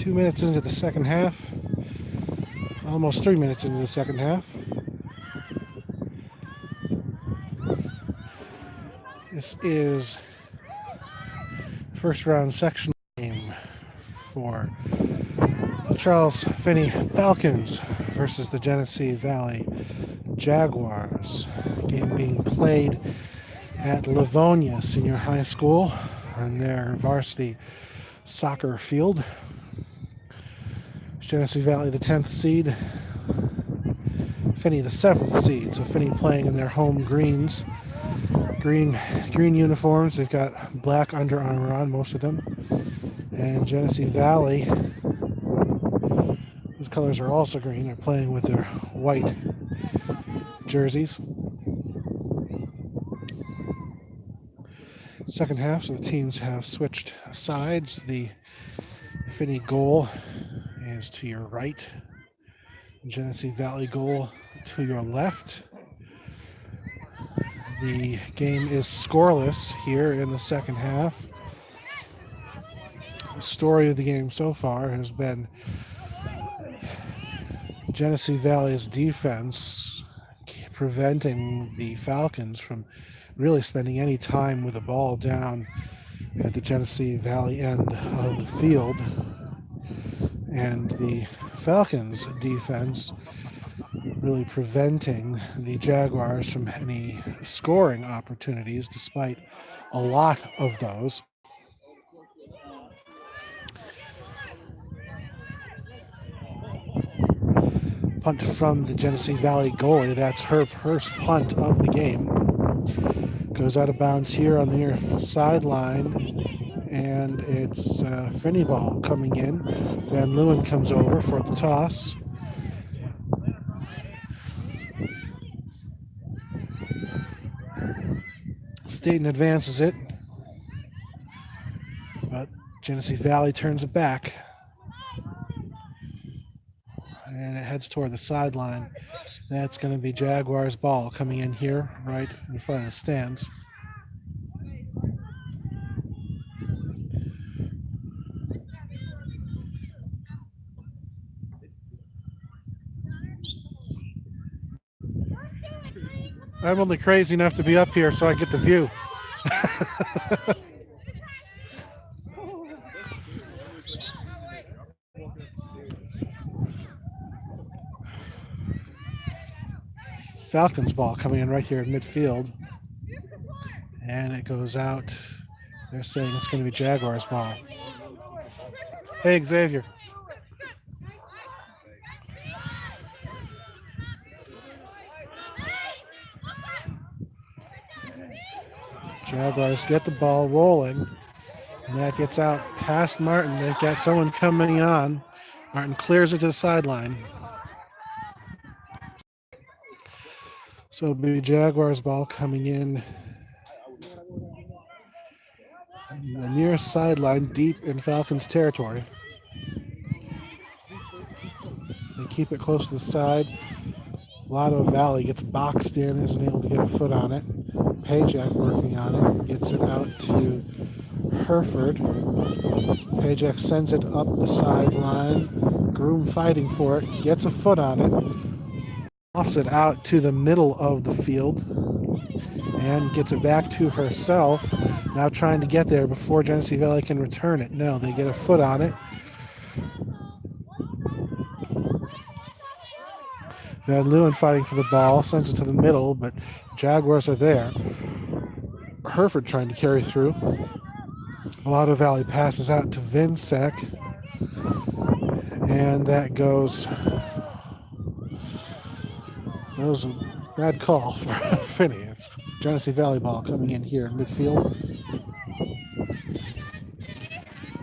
2 minutes into the second half. Almost 3 minutes into the second half. This is first round section game for the Charles Finney Falcons versus the Genesee Valley Jaguars. Game being played at Livonia Senior High School on their varsity soccer field. Genesee Valley the 10th seed, Finney the 7th seed. So Finney playing in their home greens. Green uniforms. They've got black Under Armour on, most of them. And Genesee Valley, whose colors are also green, are playing with their white jerseys. Second half, so the teams have switched sides. The Finney goal is to your right. Genesee Valley goal to your left. The game is scoreless here in the second half. The story of the game so far has been Genesee Valley's defense preventing the Falcons from really spending any time with the ball down at the Genesee Valley end of the field. And the Falcons' defense really preventing the Jaguars from any scoring opportunities, despite a lot of those. Punt from the Genesee Valley goalie. That's her first punt of the game. Goes out of bounds here on the near sideline, and it's Finney ball coming in. Van Leeuwen comes over for the toss. Staten advances it, but Genesee Valley turns it back. And it heads toward the sideline. That's going to be Jaguars ball coming in here right in front of the stands. I'm only crazy enough to be up here so I get the view. Falcons ball coming in right here in midfield. And it goes out. They're saying it's going to be Jaguars ball. Hey, Xavier. Jaguars get the ball rolling. And that gets out past Martin. They've got someone coming on. Martin clears it to the sideline. So it'll be Jaguars ball coming in. The nearest sideline, deep in Falcons territory. They keep it close to the side. Lotto Valley gets boxed in, isn't able to get a foot on it. Pajak working on it, gets it out to Hereford. Pajak sends it up the sideline. Groom fighting for it, gets a foot on it. Offs it out to the middle of the field and gets it back to herself. Now trying to get there before Genesee Valley can return it. No, they get a foot on it. Van Leeuwen fighting for the ball, sends it to the middle, but Jaguars are there. Hereford trying to carry through. Lotto Valley passes out to Vinsek. And that goes a bad call for Finney. It's Genesee Valley ball coming in here in midfield.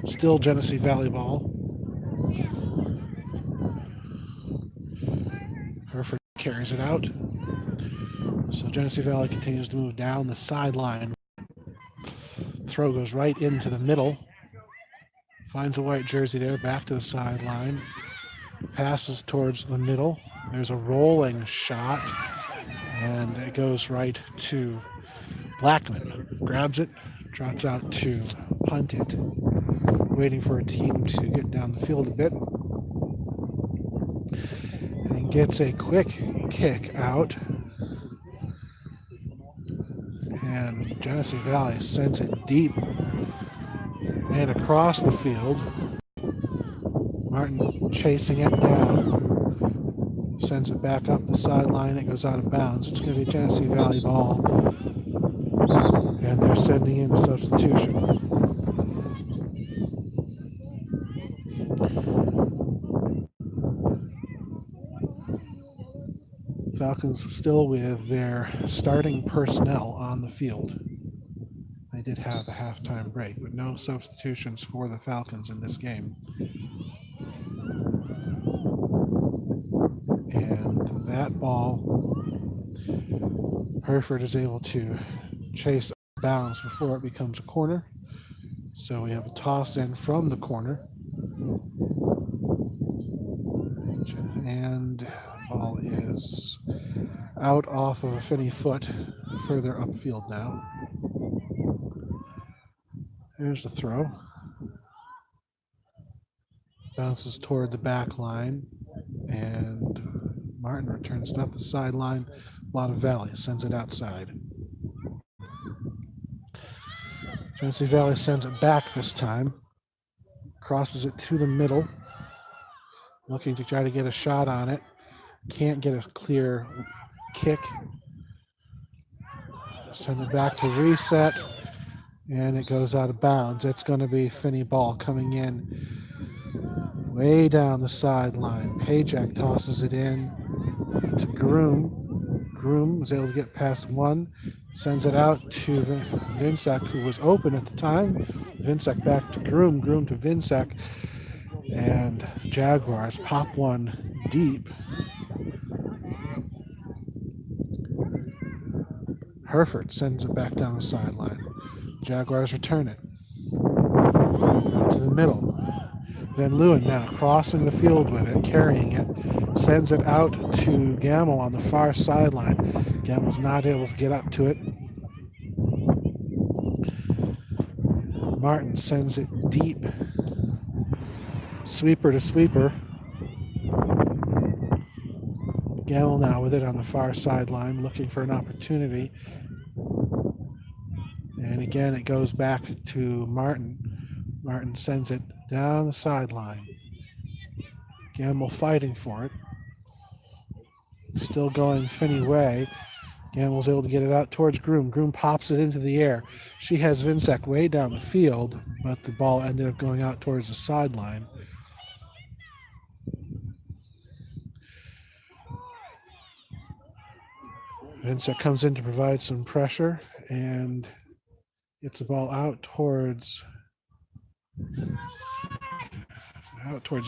Still Genesee Valley ball. Hereford carries it out. So Genesee Valley continues to move down the sideline. Throw goes right into the middle. Finds a white jersey there, back to the sideline. Passes towards the middle. There's a rolling shot, and it goes right to Blackman. Grabs it, trots out to punt it waiting for a team to get down the field a bit. And gets a quick kick out. And Genesee Valley sends it deep and across the field. Martin chasing it down. Sends it back up the sideline. It goes out of bounds. It's going to be a Genesee Valley ball. And they're sending in a substitution. Falcons still with their starting personnel on the field. They did have a halftime break, but no substitutions for the Falcons in this game. And that ball, Hereford is able to chase bounds before it becomes a corner. So we have a toss in from the corner. And the ball is out off of a Finney foot, further upfield now. Here's the throw. Bounces toward the back line, and Martin returns it up the sideline. A lot of Valley sends it outside. Genesee Valley sends it back this time. Crosses it to the middle. Looking to try to get a shot on it. Can't get a clear kick. Send it back to reset. And it goes out of bounds. It's going to be Finney ball coming in way down the sideline. Pajak tosses it in to Groom. Groom was able to get past one. Sends it out to Vinsek, who was open at the time. Vinsek back to Groom. Groom to Vinsek. And Jaguars pop one deep. Hereford sends it back down the sideline. Jaguars return it. Out to the middle. Then Lewin now crossing the field with it, carrying it. Sends it out to Gamble on the far sideline. Gamble's not able to get up to it. Martin sends it deep. Sweeper to sweeper. Gamble now with it on the far sideline, looking for an opportunity. And again, it goes back to Martin. Martin sends it down the sideline. Gamble fighting for it. Still going Finney way. Gamble's able to get it out towards Groom. Groom pops it into the air. She has Vinsek way down the field, but the ball ended up going out towards the sideline. Vinsek comes in to provide some pressure and gets the ball out towards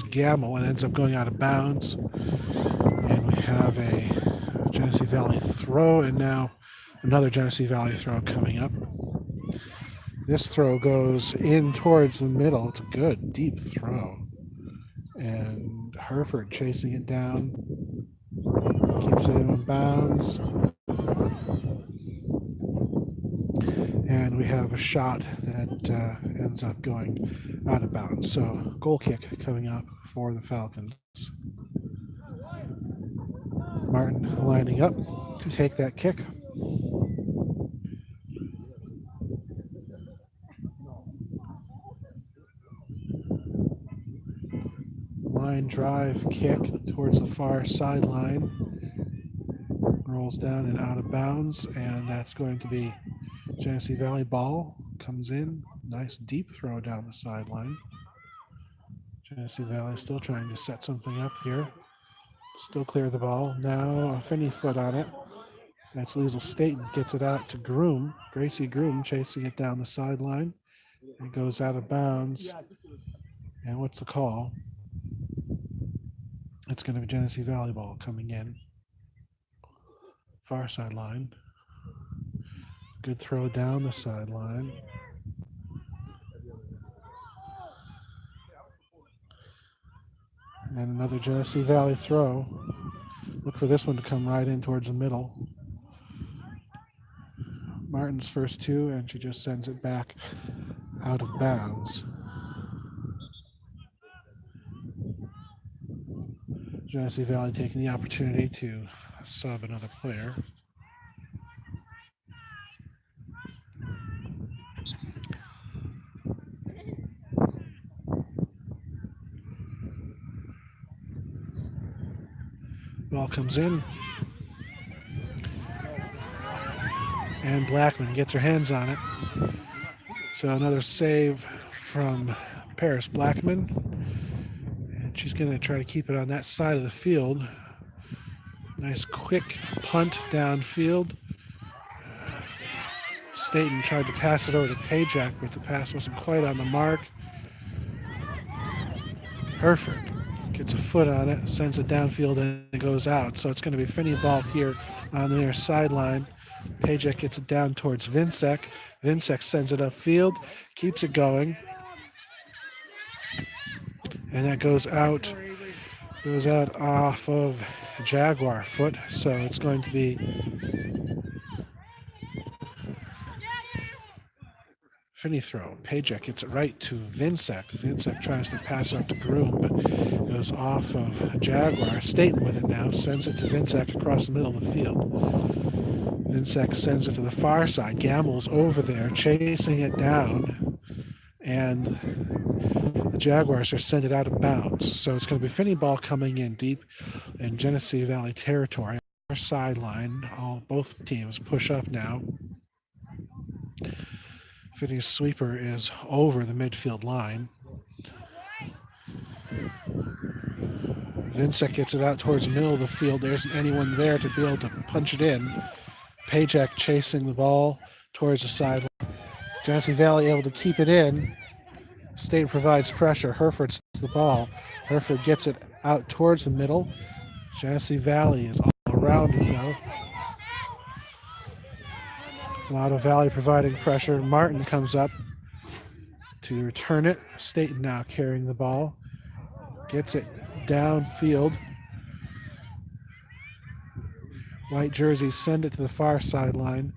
Gamble and ends up going out of bounds. And we have a Genesee Valley throw, and now another Genesee Valley throw coming up. This throw goes in towards the middle. It's a good, deep throw. And Hereford chasing it down. Keeps it in bounds. And we have a shot that ends up going out of bounds. So goal kick coming up for the Falcons. Martin lining up to take that kick. Line drive kick towards the far sideline. Rolls down and out of bounds, and that's going to be Genesee Valley ball. Comes in. Nice deep throw down the sideline. Genesee Valley still trying to set something up here. Still clear the ball. Now a Finney foot on it. That's Liesl Staten. Gets it out to Groom. Gracie Groom chasing it down the sideline. It goes out of bounds. And what's the call? It's going to be Genesee Valley ball coming in. Far sideline. Good throw down the sideline. And another Genesee Valley throw. Look for this one to come right in towards the middle. Martin's first two, and she just sends it back out of bounds. Genesee Valley taking the opportunity to sub another player. Ball comes in. And Blackman gets her hands on it. So another save from Paris Blackman. And she's going to try to keep it on that side of the field. Nice quick punt downfield. Staten tried to pass it over to Pajak, but the pass wasn't quite on the mark. Hereford gets a foot on it, sends it downfield, and it goes out. So it's going to be Finney ball here on the near sideline. Pajak gets it down towards Vincek. Vincek sends it upfield, keeps it going. And that goes out off of Jaguar foot. So it's going to be Finney throw. Pajak gets it right to Vincek. Vincek tries to pass it up to Groom, but goes off of Jaguar. Staten with it now, sends it to Vincek across the middle of the field. Vincek sends it to the far side. Gammel's over there, chasing it down, and the Jaguars are sent it out of bounds. So it's going to be Finney ball coming in deep in Genesee Valley territory. Our sideline, both teams push up now. Finney's sweeper is over the midfield line. Vincek gets it out towards the middle of the field. There isn't anyone there to be able to punch it in. Pajak chasing the ball towards the sideline. Genesee Valley able to keep it in. State provides pressure. Hereford sends the ball. Hereford gets it out towards the middle. Genesee Valley is all around it though. Lotto Valley providing pressure. Martin comes up to return it. Staten now carrying the ball. Gets it downfield. White jerseys send it to the far sideline.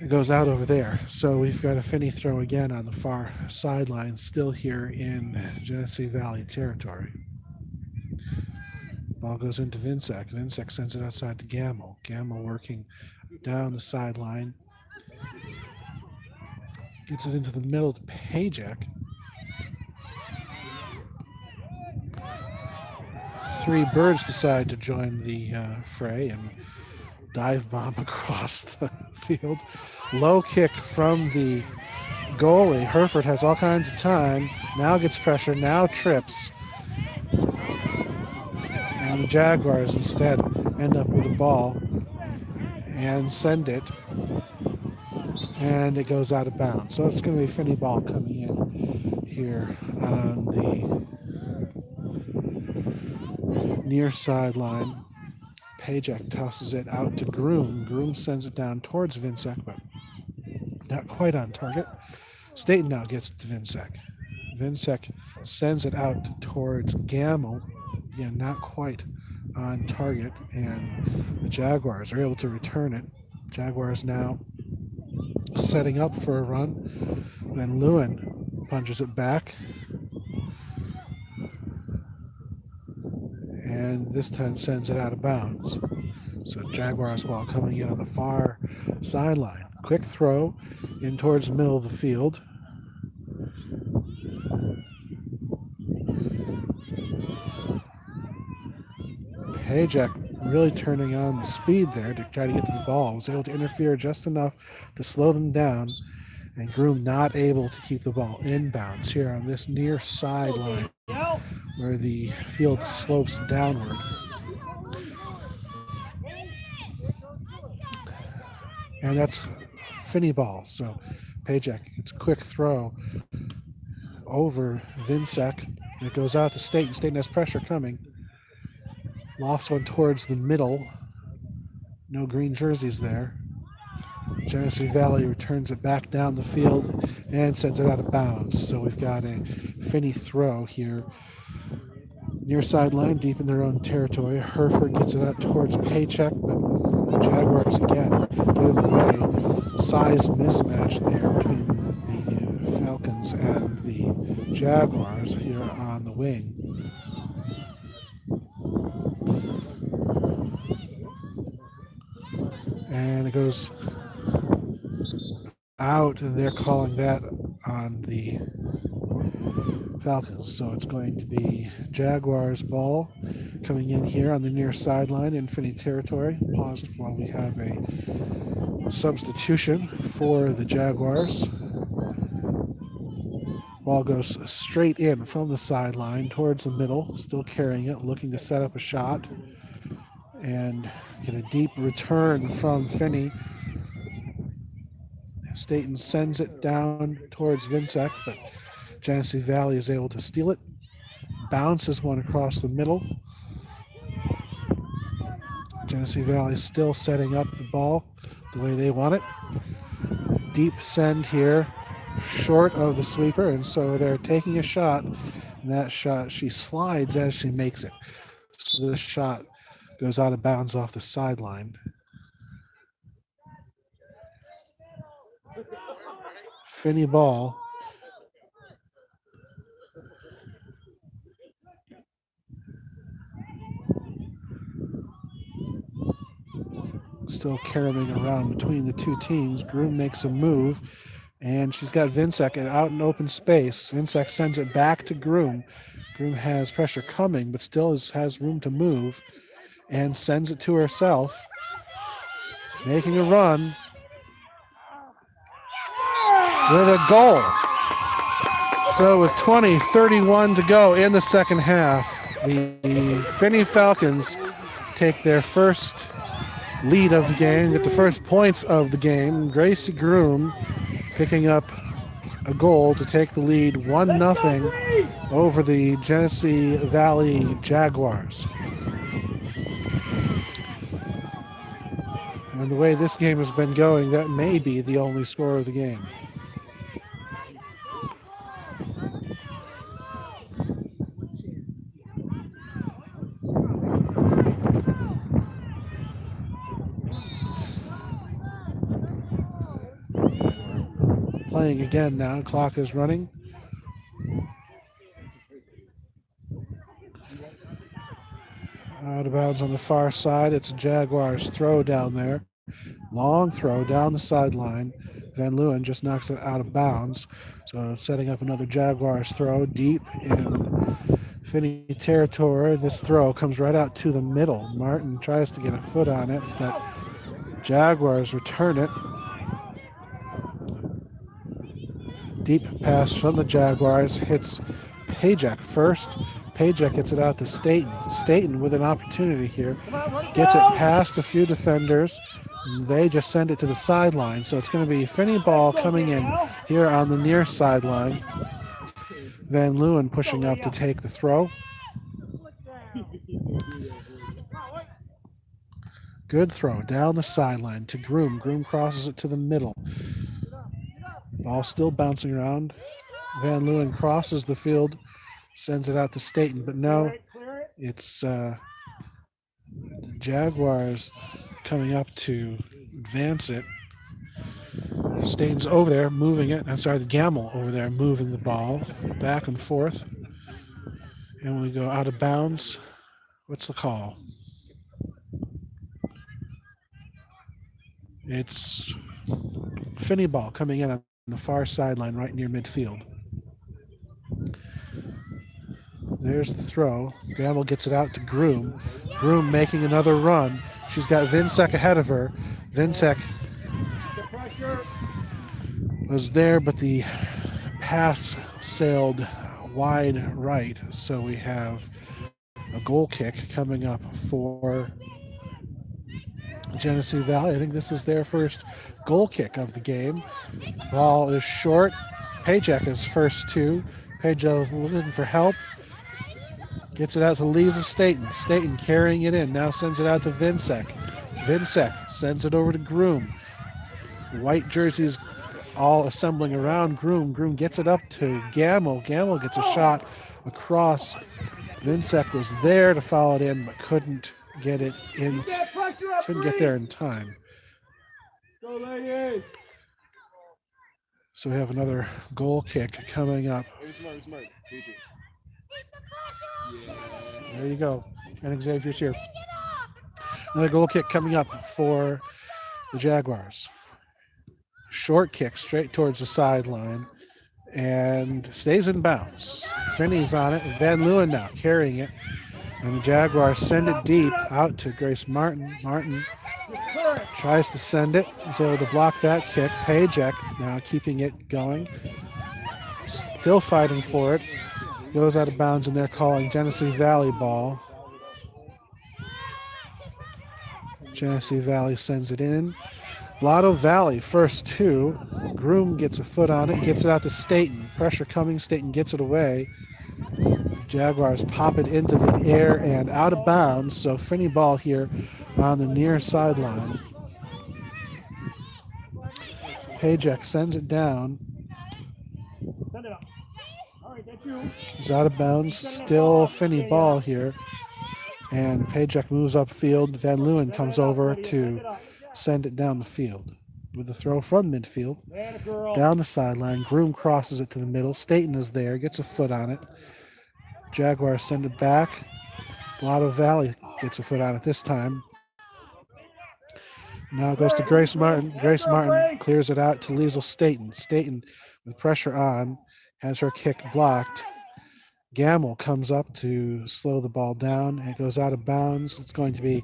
It goes out over there. So we've got a Finney throw again on the far sideline, still here in Genesee Valley territory. Ball goes into Vincek. Vincek sends it outside to Gamel. Gamel working down the sideline. Gets it into the middle to Pajak. Three birds decide to join the fray and dive bomb across the field. Low kick from the goalie. Hereford has all kinds of time. Now gets pressure, now trips. And the Jaguars instead end up with the ball and send it. And it goes out of bounds. So it's going to be Finney ball coming in here on the near sideline. Pajak tosses it out to Groom. Groom sends it down towards Vincek, but not quite on target. Staten now gets it to Vincek. Vincek sends it out towards Gamel. Again, not quite on target, and the Jaguars are able to return it. Jaguars now setting up for a run. Then Lewin punches it back. And this time sends it out of bounds. So Jaguars ball coming in on the far sideline. Quick throw in towards the middle of the field. Pajak really turning on the speed there to try to get to the ball. Was able to interfere just enough to slow them down. And Groom not able to keep the ball inbounds here on this near sideline where the field slopes downward. And that's Finney ball. So Pajak gets a quick throw over Vincek. And it goes out to Staten. Staten has pressure coming. Lofts one towards the middle. No green jerseys there. Genesee Valley returns it back down the field and sends it out of bounds. So we've got a Finney throw here. Near sideline, deep in their own territory. Hereford gets it out towards Pajak, but the Jaguars again get in the way. Size mismatch there between the Falcons and the Jaguars here on the wing. it goes out, and they're calling that on the Falcons. So it's going to be Jaguars ball coming in here on the near sideline in Finney territory. Paused while we have a substitution for the Jaguars. Ball goes straight in from the sideline towards the middle, still carrying it, looking to set up a shot and get a deep return from Finney. Staten sends it down towards Vincek, but Genesee Valley is able to steal it. Bounces one across the middle. Genesee Valley is still setting up the ball the way they want it. Deep send here, short of the sweeper, and so they're taking a shot. And that shot, she slides as she makes it. So this shot goes out of bounds off the sideline. Finney ball. Still caroling around between the two teams. Groom makes a move, and she's got Vincek out in open space. Vincek sends it back to Groom. Groom has pressure coming, but still has room to move, and sends it to herself. Making a run with a goal. So with 20:31 to go in the second half, the Finney Falcons take their first lead of the game, get the first points of the game. Gracie Groom picking up a goal to take the lead 1-0 over the Genesee Valley Jaguars. And the way this game has been going, that may be the only score of the game. Playing again now, clock is running. Out of bounds on the far side, it's a Jaguars throw down there. Long throw down the sideline. Van Leeuwen just knocks it out of bounds. So setting up another Jaguars throw deep in Finney territory. This throw comes right out to the middle. Martin tries to get a foot on it, but Jaguars return it. Deep pass from the Jaguars hits Pajak first. Pajak gets it out to Staten. Staten with an opportunity here. Gets it past a few defenders. They just send it to the sideline. So it's going to be Finney ball coming in here on the near sideline. Van Leeuwen pushing up to take the throw. Good throw down the sideline to Groom. Groom crosses it to the middle. Ball still bouncing around. Van Leeuwen crosses the field, sends it out to Staten, but no, it's the Jaguars coming up to advance it. Staten's over there moving it. I'm sorry, the Gamble over there moving the ball back and forth. And we go out of bounds. What's the call? It's Finney ball coming in on the far sideline right near midfield. There's the throw. Gamble gets it out to Groom. Groom making another run. She's got Vincek ahead of her. Vincek was there, but the pass sailed wide right. So we have a goal kick coming up for Genesee Valley. I think this is their first goal kick of the game. Ball is short. Pajak is first two. Pajak looking for help. Gets it out to Lisa Staten. Staten carrying it in. Now sends it out to Vincek. Vincek sends it over to Groom. White jerseys all assembling around Groom. Groom gets it up to Gamble. Gamble gets a shot across. Vincek was there to follow it in, but couldn't get it in. Couldn't get there in time. So we have another goal kick coming up. There you go. And Xavier's here. Another goal kick coming up for the Jaguars. Short kick straight towards the sideline and stays in bounds. Finney's on it. Van Leeuwen now carrying it. And the Jaguars send it deep out to Grace Martin. Martin tries to send it. He's able to block that kick. Pajek now keeping it going. Still fighting for it. Goes out of bounds, and they're calling Genesee Valley ball. Genesee Valley sends it in. Blotto Valley first two. Groom gets a foot on it, gets it out to Staten. Pressure coming, Staten gets it away. Jaguars pop it into the air and out of bounds, so Finney ball here on the near sideline. Pajek sends it down. He's out of bounds, still Finney ball here. And Pajek moves upfield. Van Leeuwen comes over to send it down the field. With a throw from midfield, down the sideline. Groom crosses it to the middle. Staten is there, gets a foot on it. Jaguars send it back. Blotto Valley gets a foot on it this time. Now it goes to Grace Martin. Grace Martin clears it out to Liesl Staten. Staten, with pressure on, has her kick blocked. Gamble comes up to slow the ball down, and it goes out of bounds. It's going to be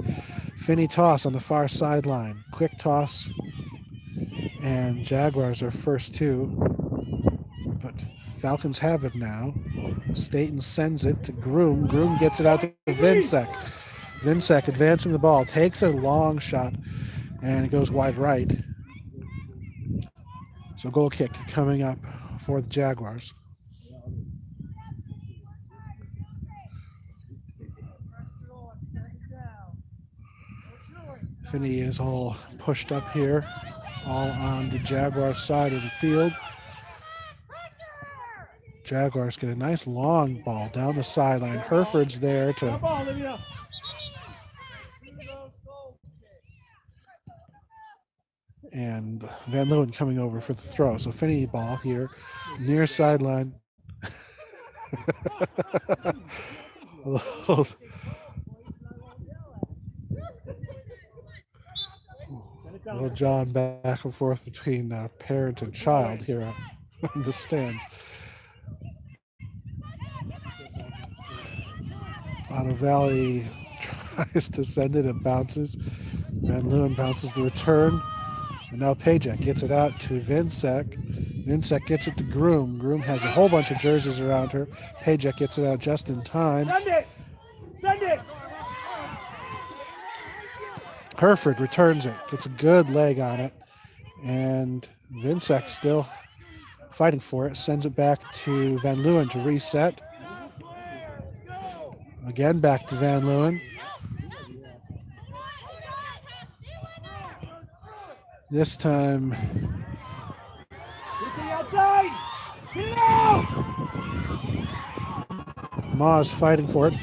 Finney toss on the far sideline. Quick toss, and Jaguars are first two. But Falcons have it now. Staten sends it to Groom. Groom gets it out to Vinsek. Vinsek advancing the ball, takes a long shot, and it goes wide right. So goal kick coming up for the Jaguars. Finney is all pushed up here, all on the Jaguars side of the field. Jaguars get a nice long ball down the sideline. Hereford's there to and Van Leeuwen coming over for the throw. So Finney ball here, near sideline. A little John back and forth between parent and child here on the stands. Blotto Valley tries to send it, it bounces. Van Leeuwen bounces the return. And now Pajek gets it out to Vinsek. Vinsek gets it to Groom. Groom has a whole bunch of jerseys around her. Pajek gets it out just in time. Send it! Send it! Hereford returns it, gets a good leg on it, and Vinsek still fighting for it, sends it back to Van Leeuwen to reset. Again back to Van Leeuwen. This time, Ma's fighting for it.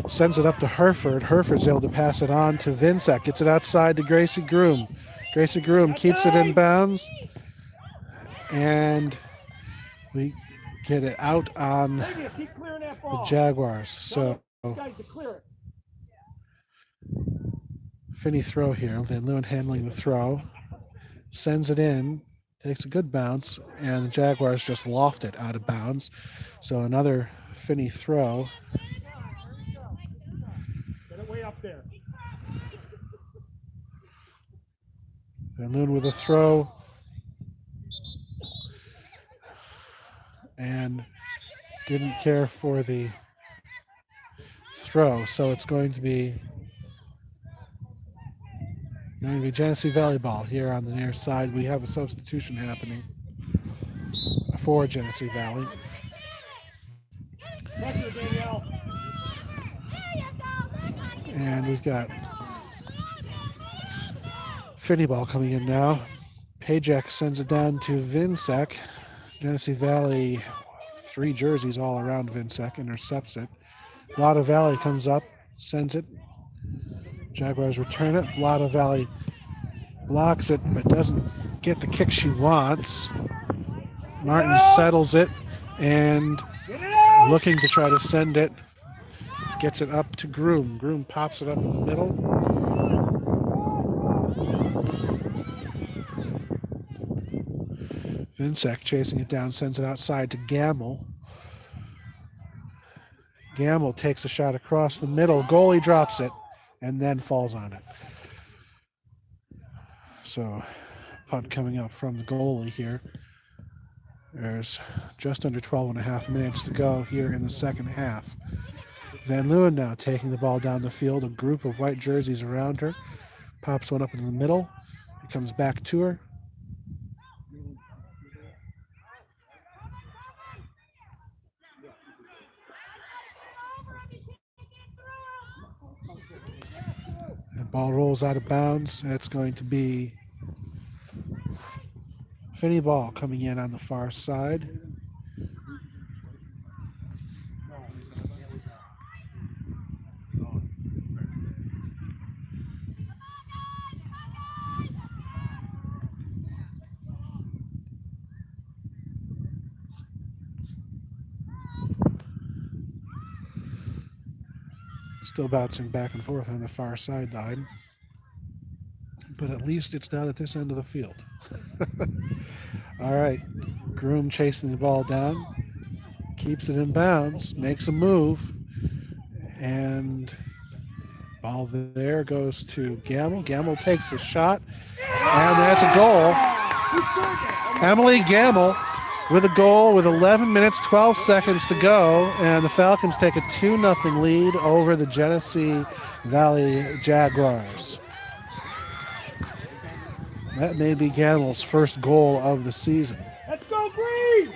Sends it up to Hereford. Hereford's able to pass it on to Vinsek. Gets it outside to Gracie Groom. Gracie Groom keeps it in bounds. And we get it out on the Jaguars. So Finney throw here. Van Leeuwen handling the throw. Sends it in. Takes a good bounce. And the Jaguars just loft it out of bounds. So another Finney throw. Way up there. Van Leeuwen with a throw. And didn't care for the throw. So it's going to be Genesee Valley ball here on the near side. We have a substitution happening for Genesee Valley. And we've got Finney ball coming in now. Pajek sends it down to Vinsek. Genesee Valley, 3 jerseys all around Vinsek, intercepts it. Blotto Valley comes up, sends it. Jaguars return it. Blotto Valley blocks it, but doesn't get the kick she wants. Martin settles it and looking to try to send it. Gets it up to Groom. Groom pops it up in the middle. Vinsek chasing it down, sends it outside to Gamble. Gamble takes a shot across the middle. Goalie drops it and then falls on it. So punt coming up from the goalie here. There's just under 12 and a half minutes to go here in the second half. Van Leeuwen now taking the ball down the field. A group of white jerseys around her. Pops one up into the middle. He comes back to her. The ball rolls out of bounds. That's going to be Finney ball coming in on the far side. Still bouncing back and forth on the far sideline. But at least it's not at this end of the field. All right. Groom chasing the ball down. Keeps it in bounds. Makes a move. And ball there goes to Gamble. Gamble takes a shot. And that's a goal. Emily Gamble with a goal with 11 minutes, 12 seconds to go. And the Falcons take a 2-0 lead over the Genesee Valley Jaguars. That may be Gamble's first goal of the season. Let's go, Green!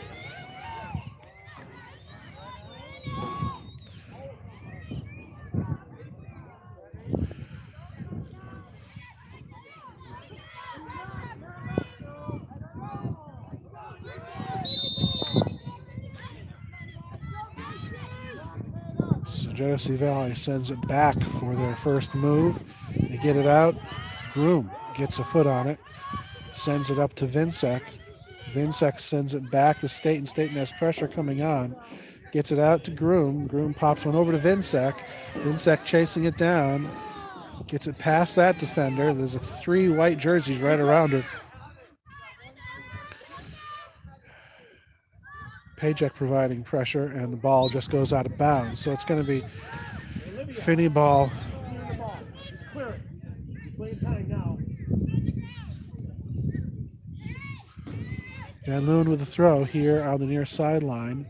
So Genesee Valley sends it back for their first move. They get it out. Groom gets a foot on it. Sends it up to Vinsek. Vinsek sends it back to Staten. Staten has pressure coming on. Gets it out to Groom. Groom pops one over to Vinsek. Vinsek chasing it down. Gets it past that defender. There's 3 white jerseys right around her. Pajek providing pressure, and the ball just goes out of bounds. So it's going to be Finney ball. Clear it. Playing time now. Van Leeuwen with a throw here on the near sideline.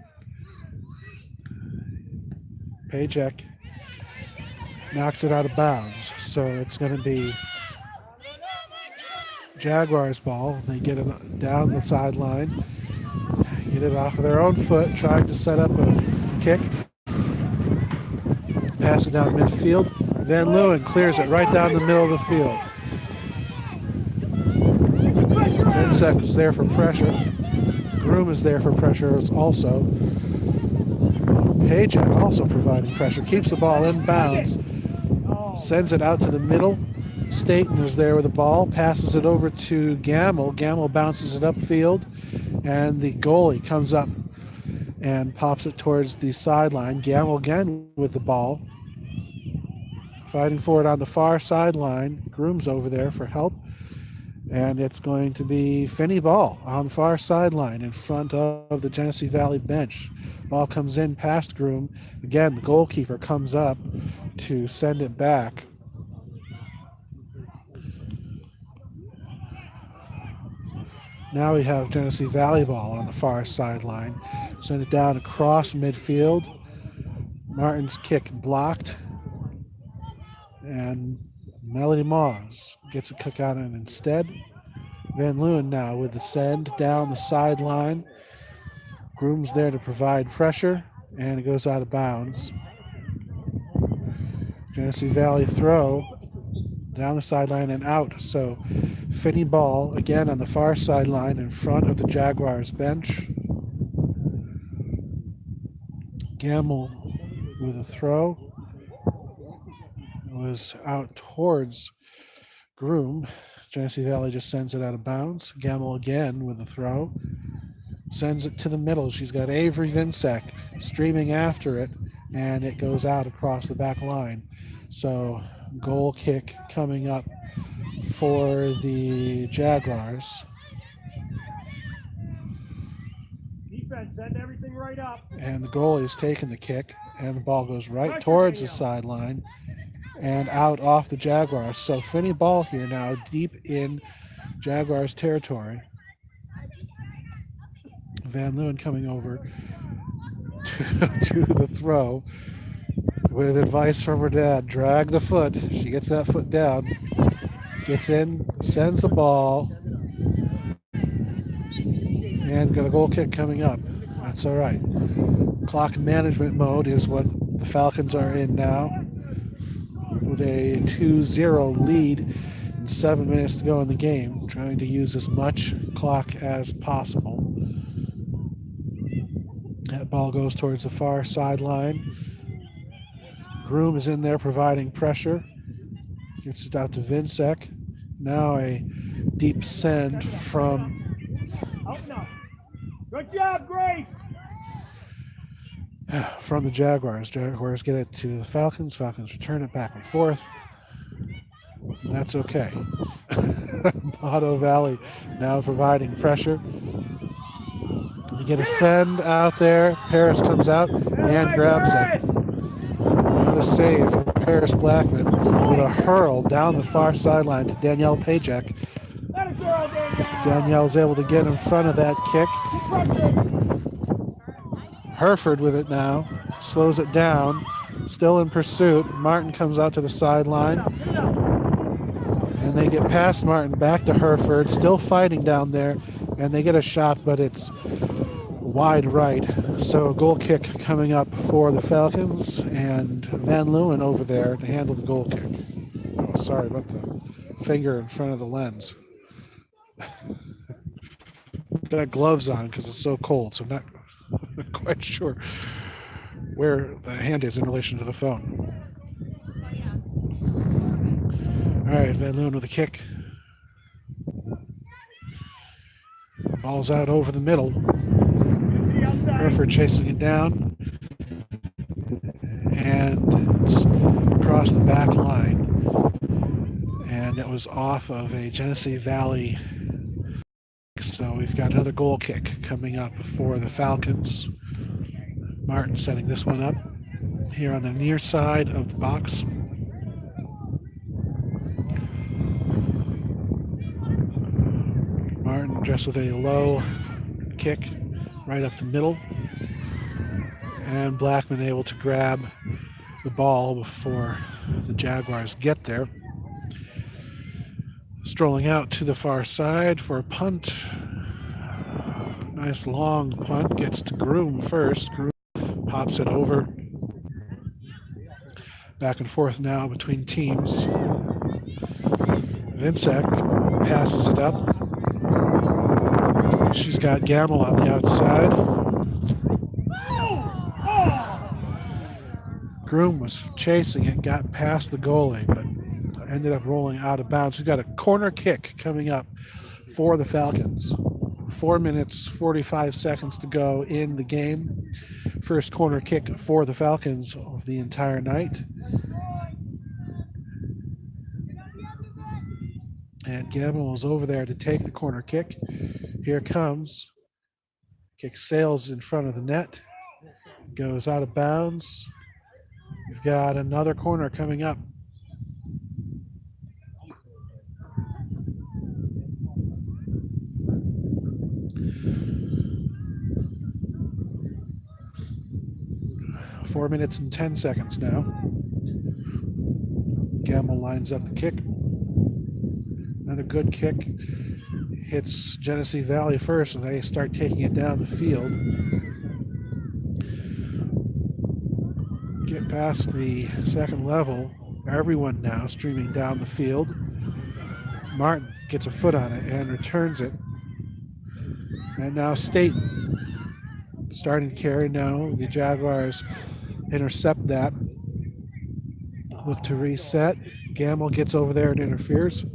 Pajek knocks it out of bounds. So it's going to be Jaguars ball. They get it down the sideline. Get it off of their own foot, trying to set up a kick. Pass it down midfield. Van Leeuwen clears it right down the middle of the field. Vinsek is there for pressure. Groom is there for pressure also. Pajek also providing pressure. Keeps the ball in bounds. Sends it out to the middle. Staten is there with the ball. Passes it over to Gamble. Gamble bounces it upfield. And the goalie comes up and pops it towards the sideline. Gamble again with the ball. Fighting for it on the far sideline. Groom's over there for help. And it's going to be Finney ball on the far sideline in front of the Genesee Valley bench. Ball comes in past Groom. Again, the goalkeeper comes up to send it back. Now we have Genesee Valley ball on the far sideline. Send it down across midfield. Martin's kick blocked. And Melody Moss gets a kick on it instead. Van Leeuwen now with the send down the sideline. Groom's there to provide pressure, and it goes out of bounds. Genesee Valley throw down the sideline and out. So Finney ball again on the far sideline in front of the Jaguars bench. Gamble with a throw. It was out towards Groom. Genesee Valley just sends it out of bounds. Gamble again with a throw. Sends it to the middle. She's got Avery Vinsek streaming after it, and it goes out across the back line. So goal kick coming up for the Jaguars. defense. Send everything right up. And the goalie's taking the kick, and the ball goes right towards the sideline and out off the Jaguars. So Finney ball here now deep in Jaguars territory. Van Leeuwen coming over to the throw with advice from her dad. Drag the foot. She gets that foot down, gets in, sends the ball, and got a goal kick coming up. That's all right. Clock management mode is what the Falcons are in now, with a 2-0 lead and 7 minutes to go in the game, trying to use as much clock as possible. That ball goes towards the far sideline. Groom is in there providing pressure. Gets it out to Vincek. Now a deep send from... Good job, Grace! From the Jaguars. Jaguars get it to the Falcons. Falcons return it back and forth. That's okay. Botto Valley now providing pressure. You get a send out there. Paris comes out and grabs it. Another save from Paris Blackman with a hurl down the far sideline to Danielle Pajek. Danielle's able to get in front of that kick. Hereford with it now, slows it down, still in pursuit. Martin comes out to the sideline, and they get past Martin, back to Hereford, still fighting down there, and they get a shot, but it's wide right. So a goal kick coming up for the Falcons, and Van Leeuwen over there to handle the goal kick. Oh, sorry about the finger in front of the lens. Got gloves on because it's so cold, so I'm not quite sure where the hand is in relation to the phone. All right, Van Leeuwen with a kick. Ball's out over the middle. Hereford chasing it down. And it's across the back line. And it was off of a Genesee Valley. So we've got another goal kick coming up for the Falcons. Martin setting this one up here on the near side of the box. Martin just with a low kick right up the middle. And Blackman able to grab the ball before the Jaguars get there. Strolling out to the far side for a punt. Nice long punt. Gets to Groom first. Groom pops it over. Back and forth now between teams. Vincek passes it up. She's got Gamble on the outside. Groom was chasing it, got past the goalie, but ended up rolling out of bounds. We've got a corner kick coming up for the Falcons. 4 minutes, 45 seconds to go in the game. First corner kick for the Falcons of the entire night. And Gamble is over there to take the corner kick. Here it comes. Kick sails in front of the net. Goes out of bounds. We've got another corner coming up. Four minutes and 10 seconds now. Gamble lines up the kick. Another good kick. Hits Genesee Valley first, and they start taking it down the field. Get past the second level. Everyone now streaming down the field. Martin gets a foot on it and returns it. And now State starting to carry now. The Jaguars intercept that. Look to reset. Gamble gets over there and interferes.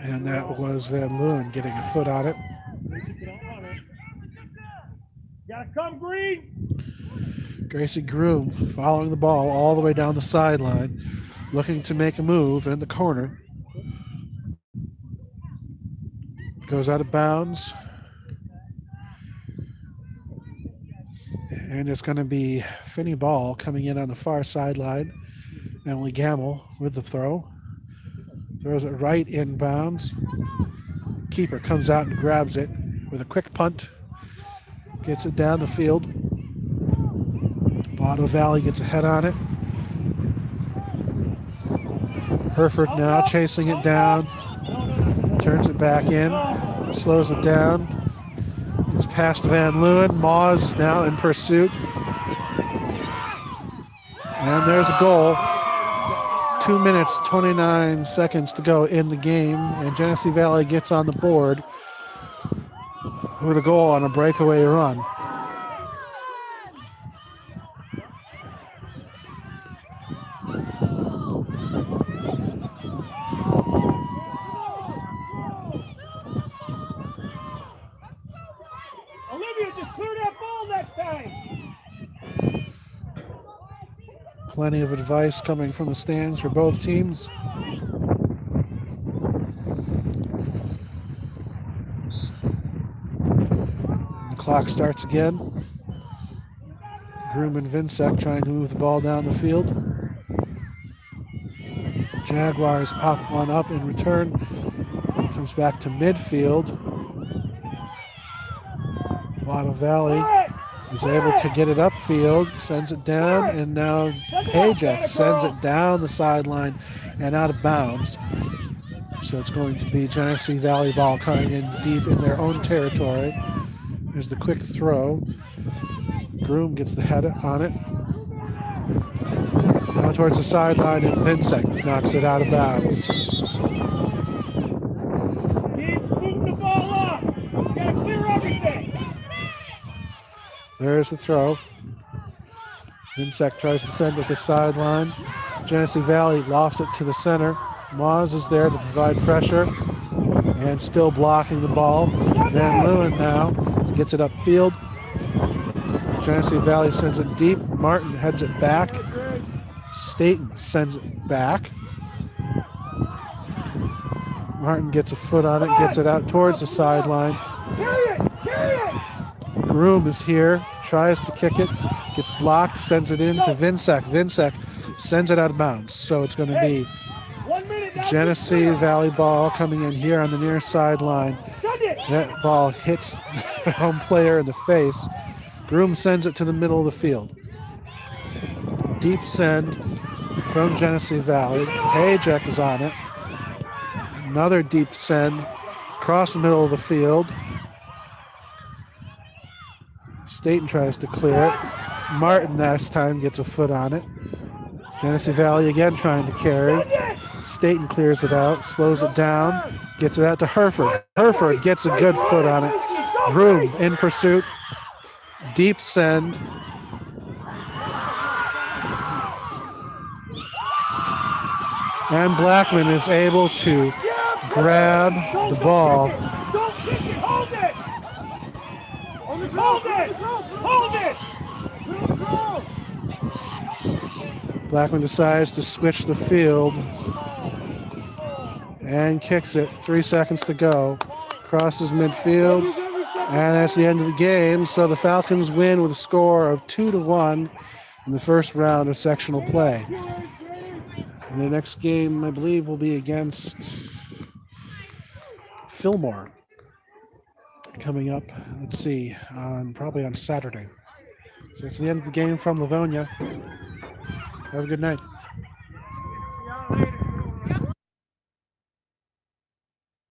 And that was Van Leeuwen getting a foot on it. Gotta come, Green! Gracie Groom following the ball all the way down the sideline, looking to make a move in the corner. Goes out of bounds. And it's going to be Finney ball coming in on the far sideline. Emily Gamble with the throw. Throws it right in bounds. Keeper comes out and grabs it with a quick punt. Gets it down the field. Otto Valley gets a head on it. Hereford now chasing it down. Turns it back in. Slows it down. Gets past Van Leeuwen. Maws now in pursuit. And there's a goal. 2 minutes, 29 seconds to go in the game. And Genesee Valley gets on the board with a goal on a breakaway run. Olivia, just clear that ball next time. Plenty of advice coming from the stands for both teams. The clock starts again. Groom and Vinsek trying to move the ball down the field. Jaguars pop one up in return. Comes back to midfield. Otto Valley is able to get it upfield, sends it down, and now Pajek sends it down the sideline and out of bounds. So it's going to be Genesee Valley ball coming in deep in their own territory. There's the quick throw. Groom gets the head on it. Now towards the sideline, and Vinsek knocks it out of bounds. Keep moving the ball up. You gotta clear everything. There's the throw. Vinsek tries to send it to the sideline. Genesee Valley lofts it to the center. Maws is there to provide pressure and still blocking the ball. Van Leeuwen now gets it upfield. Genesee Valley sends it deep. Martin heads it back. Staten sends it back. Martin gets a foot on it, gets it out towards the sideline. Groom is here, tries to kick it, gets blocked, sends it in to Vinsek. Vinsek sends it out of bounds. So it's going to be Genesee Valley ball coming in here on the near sideline. That ball hits the home player in the face. Groom sends it to the middle of the field. Deep send from Genesee Valley. Pajek is on it. Another deep send across the middle of the field. Staten tries to clear it. Martin this time gets a foot on it. Genesee Valley again trying to carry. Staten clears it out, slows it down, gets it out to Hereford. Hereford gets a good foot on it. Groom in pursuit. Deep send. And Blackman is able to grab the ball. Don't kick it, hold it! Hold it! Hold it! Blackman decides to switch the field and kicks it. 3 seconds to go. Crosses midfield. And that's the end of the game. So the Falcons win with a score of 2-1 in the first round of sectional play. And the next game, I believe, will be against Fillmore. Coming up, let's see, probably on Saturday. So it's the end of the game from Livonia. Have a good night.